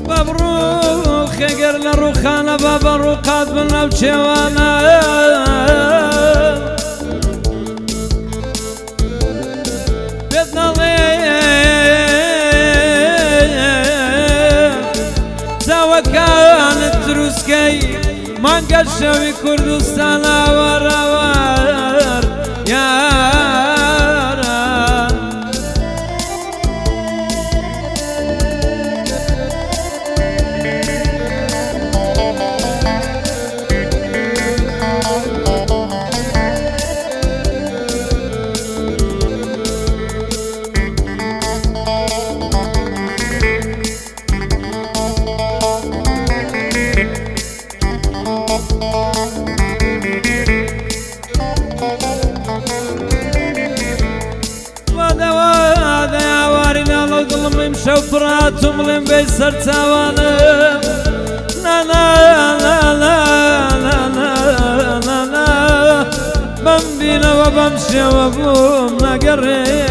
مبروك اگر لروخانه بابا روقات بنو چوانا بدنا زاوه كانت روسكي مانقل شوي كردستان ور يا شوفراتم لم بيسر توانم لا لا لا لا لا لا لا لا بمبينا وبمشي وبوم نقري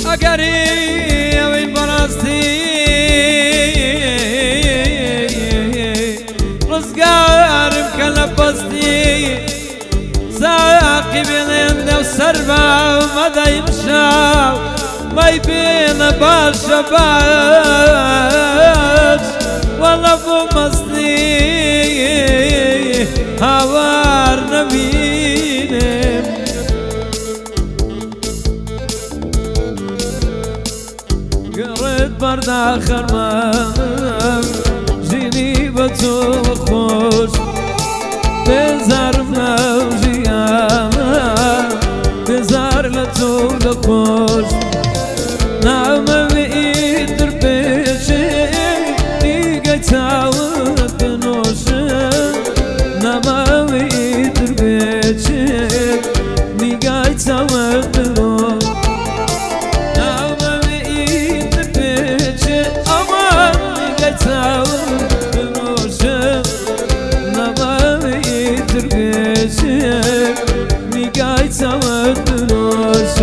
أقري وين براستي رزقار مكلبستي ساقي بين وسربا ومدى يمشاو ما يبين باشا باش والله بو مصني هوار نبينم قريت برد آخر ما جيني بطول خوش بزار موجيا بزار لطول خوش نعم بيدر بيشي نيجي تعود بنوش نعم بيدر بيشي نيجي تعود بنوش نعم بيدر بيشي أمان نيجي تعود بنوش نعم بيدر بيشي نيجي تعود بنوش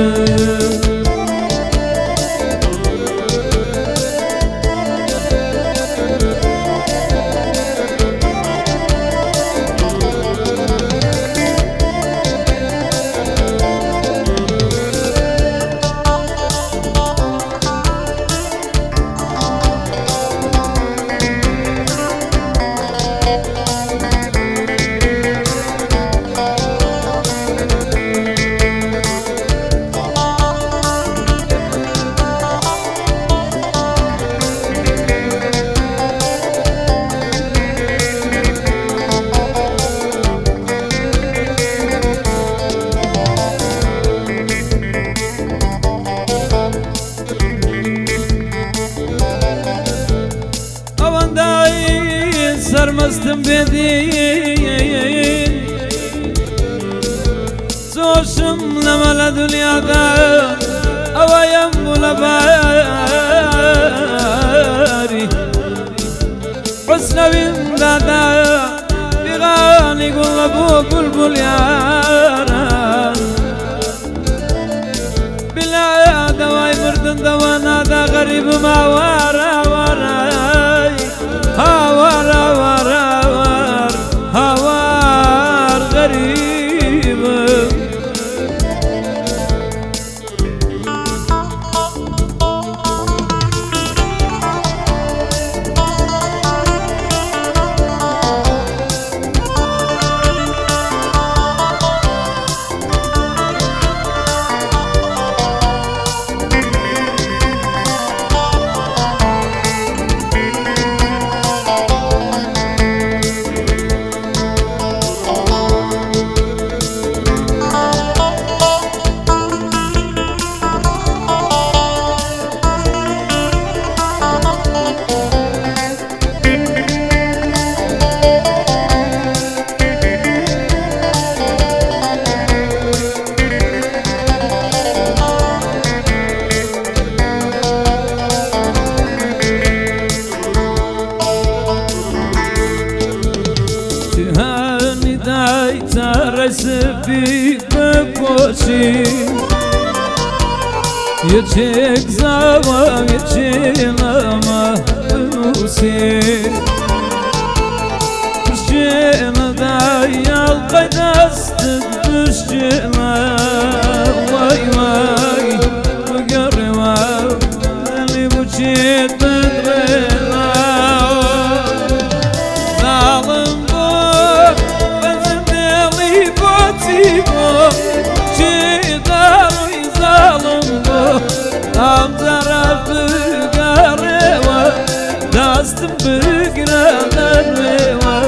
سرمستم بدين زوشم لملا دنيا دا أويم بلباري حسن بن دادا بغاني قلبو بلبل يارا بلا دواي مردن دوانا دا غريب ما وارا وراي هوار هوار هوار هوار غريب رسبي بكوشي يجيك زوام يجي لما بنوسي بشينا دايا القيداس تدشينا واي واي بقروا اللي بوشيت بدرينا ظالم بوك بنزمدلي بوتيبو شيداري ظالم بوك am tarafı gareva dastım bir gradan meva